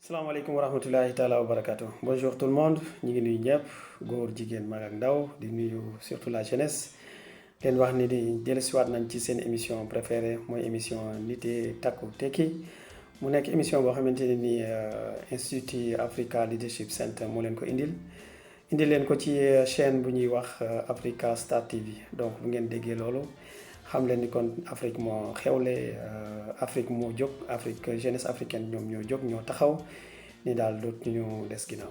Salam alaikum wa rahmatullahi ta'ala wa barakatuh. Bonjour tout le monde. Nous sommes tous góor jigéen mag ak ndaw di nuyu surtout la jeunesse leen wax ni di dellusiwaat nañ ci seen émission préférée mooy émission Nité Takku Tekki mu nekk émission boo xamante ne ni Institut Africa Leadership Center moo leen ko indil leen ko ci chaîne bu ñuy wax Africa Star TV. Donc bu ngeen déggee loolu xam leen ni kon Afrique moo xewle Afrique moo jóg Afrique jeunesse africaine ñoom ñoo jóg ñoo taxaw ni daal dootuñu des ginnaaw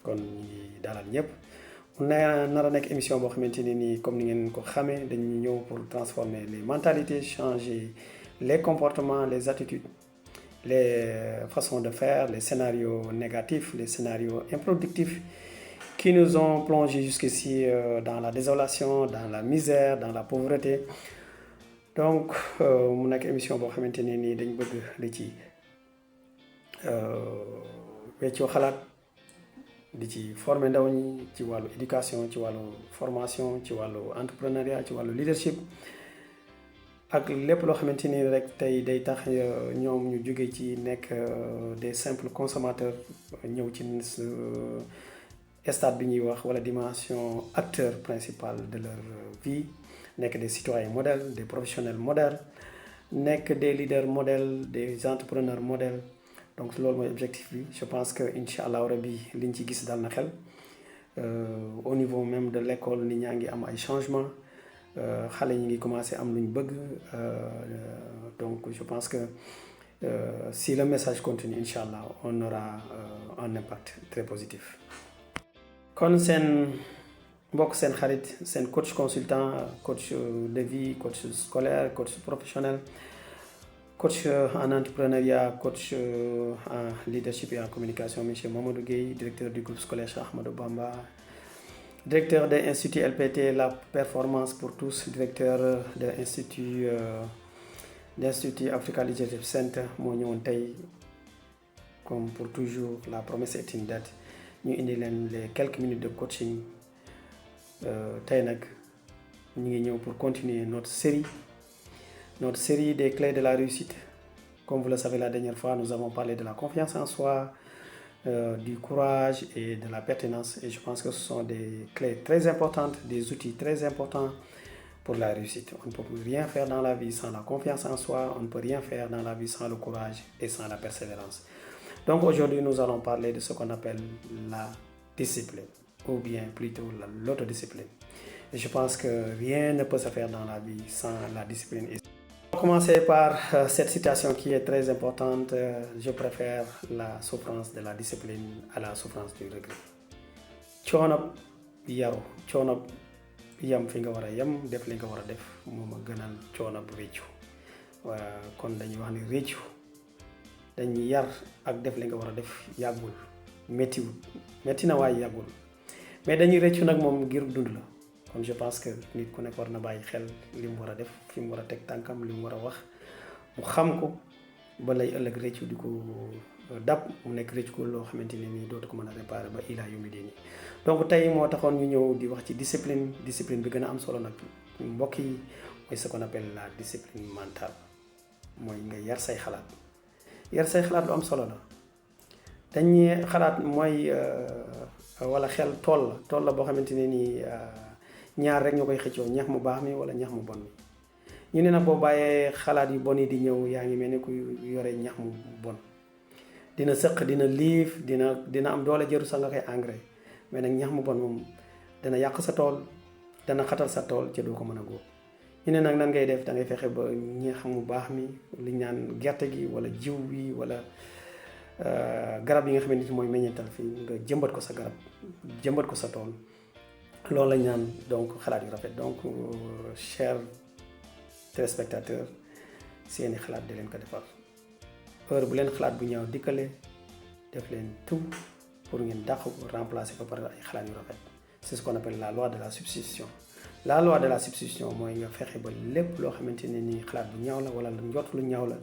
kon ñu ngi dalal ñëpp mu nar a nekk émission boo xamante ni nii comme ni ngeen ko xamee dañuy ñëw pour transformer les mentalités changer les comportements les attitudes les façons de faire les scénarios négatifs les scénarios improductifs qui nous ont plongé jusqu'ici dans la désolation, dans la misère, dans la pauvreté. Donc, mu nekk émission boo xamante ne nii dañ bëgg di ci weccoo xalaat di ci former ndaw ñi ci wàllu éducation ci wàllu formation ci wàllu entrepreneuriat ci wàllu leadership ak lépp loo xamante ni rek tey day tax ñoom ñu jóge ci nekk des simples consommateurs ñëw ci stade bi ñuy wax wala dimension acteur principal de leur vie nekk des citoyens modèles des professionnels modèles nekk des leaders modèles des entrepreneurs modèles donc loolu mooy objectif bi je pense que incha allah rabi liñ ci gis dal na xel au niveau même de l'école nit ñaa ngi am ay changements xale ñi ngi commencé am lu ñu bëgg donc je pense que si le message continue incha allah on aura un impact très positif. kon seen mbokk seen xarit seen coach consultant coach de vie coach scolaire coach professionnel coach en entrepreneuriat coach en leadership et en communication monsieur Mamadou Gueye directeur du groupe scolaire Cheikh Ahmadou Bamba directeur de l'Institut LPT la performance pour tous directeur de l'Institut Africa Leadership Center moo ñëwoon tey comme pour toujours la promesse est une dette ñu indi leen les quelques minutes de coaching tey nag ñu ngi ñëw pour continuer notre série des clés de la réussite. Comme vous le savez, la dernière fois nous avons parlé de la confiance en soi, du courage et de la pertinence, et je pense que ce sont des clés très importantes, des outils très importants pour la réussite. On ne peut rien faire dans la vie sans la confiance en soi, on ne peut rien faire dans la vie sans le courage et sans la persévérance. Donc aujourd'hui, nous allons parler de ce qu'on appelle la discipline, ou bien plutôt l'autodiscipline. Et je pense que rien ne peut se faire dans la vie sans la discipline. On va commencer par cette citation qui est très importante. Je préfère la souffrance de la discipline à la souffrance du regret. Coono yaru coono yam fi nga war a yam def li nga war a def moom a gënal coono bu réccu kon dañuy wax ni réccu dañuy yar ak def li nga war a def yàggul méttiwul métti na waaye yàggul mais dañuy rëccu nag moom ngir dund la kon je pense que nit ku nekk war na bàyyi xel li mu war a def fi mu war a teg tànkam li mu war a wax mu xam ko ba lay ëllëg rëccu di ko dab mu nekk rëccu ko loo xamante ne nii dootu ko mën a réparer ba ilaa yawmi diini. Donc tey moo taxoon ñu ñëw di wax ci discipline bi gën a am solo nag mbokk yi mooy ce qu'on appelle la discipline mentale mooy nga yar say xalaat. yar say xalaat lu am solo la dañuy xalaat mooy wala xel tool la boo xamante ne nii ñaar rek ñoo koy xëccoo ñax mu baax mi wala ñax mu bon mi ñu ne nag boo bàyyee xalaat yu bon yi di ñëw yaa ngi mel ni ku yore ñax mu bon dina sëq dina liif dina am doole jëru sax nga koy engrais mais nag ñax mu bon moom dana yàq sa tool dana xatal sa tool ci doo ko mën a góob. ñu ne nag nan ngay def da ngay fexe ba ñax mu baax mi li ñu naan gerte gi wala jiw bi wala garab yi nga xamante ni mooy meññeetal fii nga jëmbat ko sa garab jëmbat ko sa tool loolu lañ naan donc xalaat yu rafet. Donc chers téléspectateurs seeni xalaat di leen ko defar heure bu leen xalaat bu ñaaw dikkale def leen tout pour ngeen dàq ko remplacer ko par ay xalaat yu rafet. C'est ce qu'on appelle la loi de la substitution. La loi de la substitution mooy nga fexe ba lépp loo xamante ne nii xalaat bu ñaaw la wala njort lu ñaaw la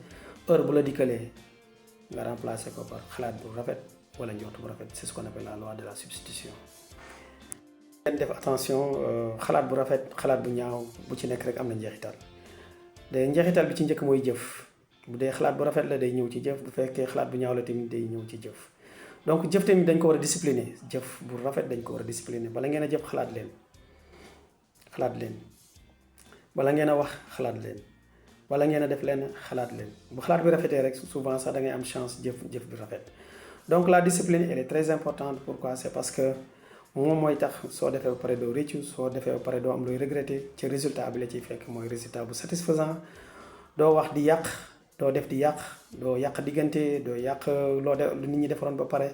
heure bu la dikkalee nga remplacer ko par xalaat bu rafet wala njort bu rafet. C'est ce qu'on appelle la loi de la substitution. ngeen def attention xalaat bu rafet xalaat bu ñaaw bu ci nekk rek am na njeexital de njeexital bi ci njëkk mooy jëf bu dee xalaat bu rafet la day ñëw ci jëf, bu fekkee xalaat bu ñaaw la tamit day ñëw ci jëf. donc jëf tamit dañ ko war a discipliner, jëf bu rafet dañ ko war a discipliner. bala ngeen a jëf xalaat leen bala ngeen a wax xalaat leen, bala ngeen a def leen xalaat leen. bu xalaat bi rafetee rek souvent sax da ngay am chance jëf bi rafet. donc la discipline elle est très importante. Pourquoi? C'est parce que moom mooy tax soo defee ba pare doo réccu, soo defee ba pare doo am looy regretter, ci résultat bi la ciy fekk mooy résultat bu satisfaisant. doo wax di yàq, doo def di yàq, doo yàq diggante, doo yàq loo def lu nit ñi defaroon ba pare.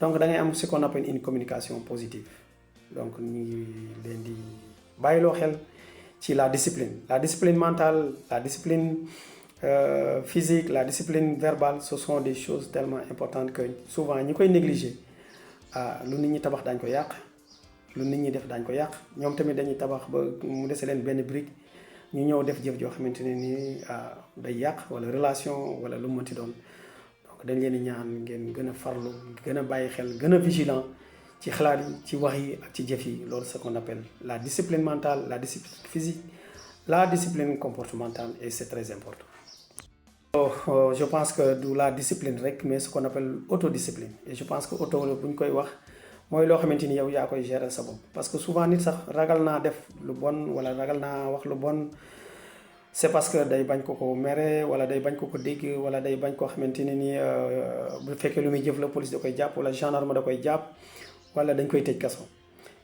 donc da ngay am ce qu'on appelle une communication positive. donc ñu ngi leen di bàyyiloo xel ci la discipline mentale, la discipline physique, la discipline verbale. Ce sont des choses tellement importantes que souvent ñi koy négliger. lu nit ñi tabax daañ ko yàq, lu nit ñi def daañ ko yàq. ñoom tamit dañuy tabax ba mu dese leen benn brique, ñu ñëw def jëf joo xamante ne nii day yàq wala relation wala lu mu mënti doon. donc dañ leen di ñaan ngeen gën a farlu, gën a bàyyi xel, gën a vigilant ci xalaat yi, ci wax yi ak ci jëf yi. loolu ce qu'on appelle la discipline mentale, la discipline physique, la discipline comportementale, et c'est très important. Je pense que du la discipline rek, mais ce qu'on appelle autodiscipline. Et je pense que auto bu ñu koy wax mooy loo xamante ni yow yaa koy gérer sa bopp. parce que souvent nit sax ragal naa def lu bon wala ragal naa wax lu bon, c'est parce que day bañ ko mere, wala day bañ ko dégg, wala day bañ koo xamante ne ni bu fekkee lu muy jëf la police da koy jàpp wala gendarme da koy jàpp wala dañ koy tëj kaso.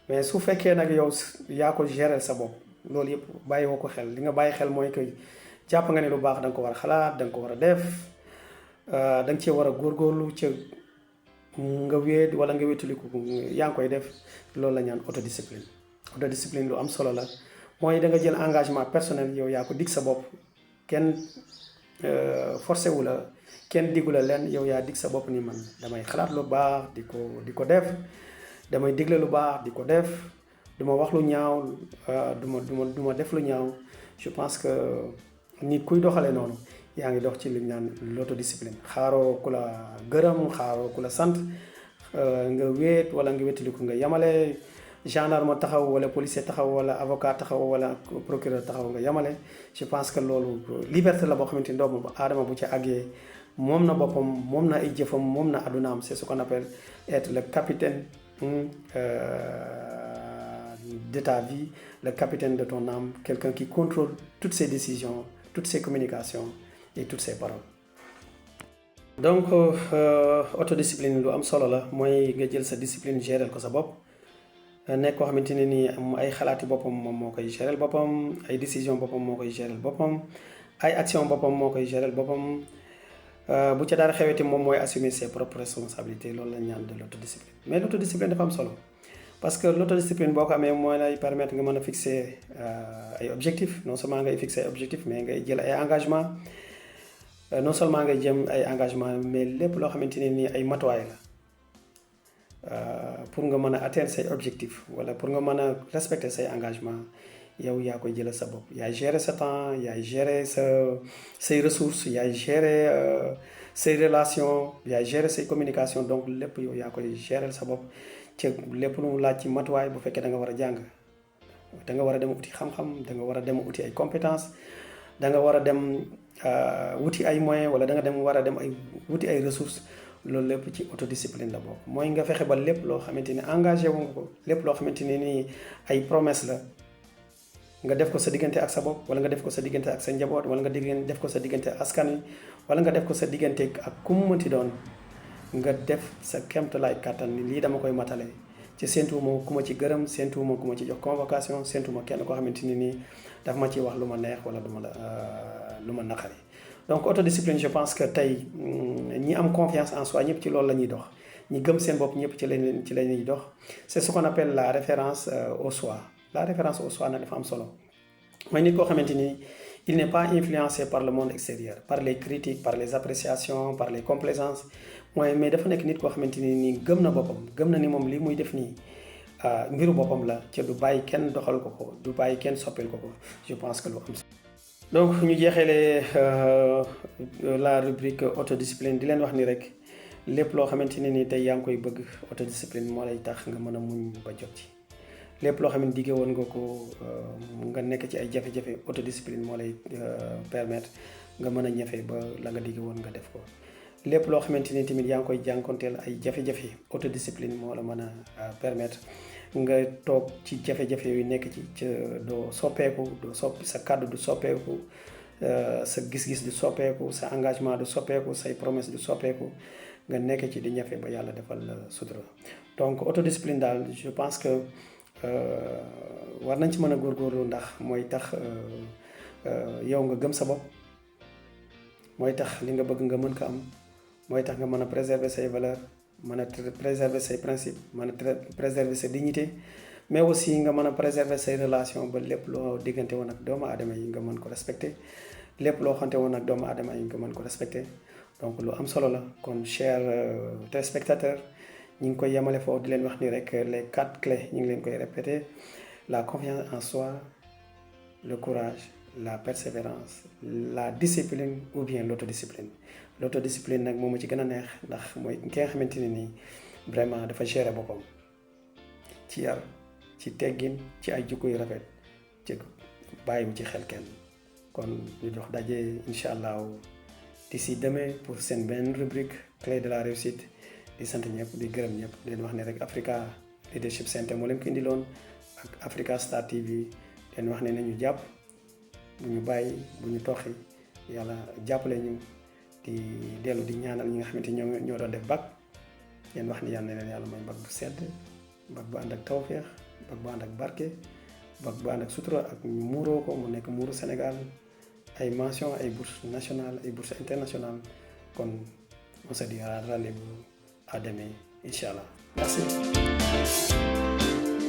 mais su fekkee nag yow yaa ko gérer sa bopp, loolu yëpp bàyyi woo ko xel. li nga bàyyi xel mooy que jàpp nga ne lu baax da nga ko war a xalaat, da nga ko war a def, da nga cee war a góorgóorlu ca nga wéet wala nga wéetaliku yaa ngi koy def. loolu la ñaan autodiscipline lu am solo la. mooy da nga jël engagement personnel, yow yaa ko dig sa bopp, kenn forcé wu la, kenn diggu la leen, yow yaa dig sa bopp ni man damay xalaat lu baax di ko def, damay digle lu baax di ko def, du ma wax lu ñaaw, du ma def lu ñaaw. je pense que nit kuy doxalee noonu yaa ngi dox ci li ñu naan l'autodiscipline. xaaroo ku la gërëm, xaaroo ku la sant, nga wéet wala nga wéetaliku, nga yamale. gendarme taxaw wala policier taxaw wala avocat taxaw wala procureur taxaw nga yamale. je pense que loolu liberté la boo xamante ni doomu aadama bu ci àggee moom na boppam, moom na ay jëfam, moom na addunaam. c'est ce qu'on appelle être le capitaine de ta vie, le capitaine de ton âme, quelqu'un qui contrôle toutes ses décisions, toutes ses communications et toutes ses paroles. donc autodiscipline lu am solo la, mooy nga jël sa discipline gérer ko sa bopp. nekk koo xamante ne nii ay xalaati boppam moom moo koy gérer boppam, ay décision boppam moo koy gérer boppam, ay action boppam moo koy gérer boppam. bu ca dara xeweti moom mooy assumer ses propres responsabilités. loolu la ñaan de l'autodiscipline. mais l'autodiscipline dafa am solo, parce que l'autodiscipline boo ko amee mooy lay permettre nga mën a fixer ay objectifs. non seulement ngay fixer ay objectifs, mais ngay jël ay engagement. non seulement ngay jëm ay engagement, mais lépp loo xamante ne nii ay matuwaay la pour nga mën a atteindre say objectifs wala pour nga mën a respecter say engagement. yow yaa koy jëlee sa bopp, yaay gérer sa temps, yaay gérer say ressources, yaay gérer say relations, yaay gérer say communication. donc lépp yow yaa koy gérer sa bopp. ci lépp lu mu laaj ci matuwaay, bu fekkee da nga war a jàng, da nga war a dem uti xam-xam, da nga war a dem uti ay compétences, da nga war a dem wuti ay moyens, wala da nga war a dem wuti ay ressources. loolu lépp ci autodiscipline la bokk. mooy nga fexe ba lépp loo xamante ni engagé wu nga ko, lépp loo xamante ne nii ay promesse la, nga def ko sa diggante ak sa bopp, wala nga def ko sa diggante ak sa njaboot, wala nga def ko sa diggante askan wi, wala nga def ko sa diggante ak ku mu mënti doon. nga def sa kéemtalaay kàttan ni lii dama koy matale. ci séentuwuma ku ma ci gërëm, séentuwuma ku ma ci jox convocation, séentuwuma kenn koo xamante ni nii daf ma ci wax lu ma neex wala lu ma naqari. donc autodiscipline, je pense que tey ñi am confiance en soi ñëpp ci loolu la ñuy dox. ñi gëm seen bopp ñëpp ci la ñuy dox. c'est ce qu'on appelle la référence au soi. la référence au soi nag dafa am solo. mooy nit koo xamante ni il n'est pas influencé par le monde extérieur, par les critiques, par les appréciations, par les complaisances. mais dafa nekk nit koo xamante ni nii gëm na boppam, gëm na ni moom li muy def nii mbiru boppam la, ca du bàyyi kenn doxal ko, du bàyyi kenn soppil ko. je pense que lu am. donc ñu jeexalee la rubrique autodiscipline di leen wax ni rek lépp loo xamante ne ni tey yaa ngi koy bëgg, autodiscipline moo lay tax nga mën a muñ ba jot ci. lépp loo xam ne diggé woon nga ko nga nekk ci ay jafe-jafe, autodiscipline moo lay permettre nga mën a ñafe ba la nga digg woon nga def ko lépp loo xamante ni tamit yaa ngi koy jànkonteel ay jafe-jafe autodiscipline moo la mën a permettre nga toog ci jafe-jafe yu nekk ci ca doo soppeeku doo soppi sa kàddu du soppeeku sa gis-gis du soppeeku sa engagement du soppeeku say promesse du soppeeku nga nekk ci di ñafe ba yàlla defal sutura donc autodiscipline daal je pense que war nañ ci mën a góorgóorlu ndax mooy tax yow nga gëm sa bopp mooy tax li nga bëgg nga mën ko am mooy tax nga mën a préserver say valeurs mën a préserver say principes mën a préserver sa dignité mais aussi nga mën a préserver say relations ba lépp loo diggante woon ak doomu aadama yi nga mën ko respecter lépp loo xamante woon ak doomu aadama yi nga mën ko respecter donc lu am solo la kon chers téléspectateurs ñu ngi koy yemale foofu di leen wax ni rek les 4 clés ñu ngi leen koy répéter la confiance en soi le courage la persévérance la discipline ou bien l'autodiscipline l'autodiscipline nag moom ma ci gën a neex ndax mooy ki nga xamante ne nii vraiment dafa gérer boppam ci yar ci teggin ci ay jikko yu rafet ci bàyyiwu ci xel kenn kon ñu jox daje incha allah d'ici demain pour seen benn rubrique clé de la réussite di sant ñëpp di gërëm ñëpp di leen wax ne rek Africa Leadership Center moo leen ko indiloon ak Africa Star TV leen wax ne nañu jàpp bu ñu bàyyi bu ñu toxi yàlla jàppale ñu di dellu di ñaanal ñi nga xamante ñoo doon def bac leen wax ni yàlla na leen yàlla may bac bu sedd bac bu ànd ak tawféex bac bu ànd ak barke bac bu ànd ak sutura ak ñu muuroo ko mu nekk muuru Sénégal ay mention ay bourses nationales ay bourses internationales kon on se dit rendez-vous à demain incha allah merci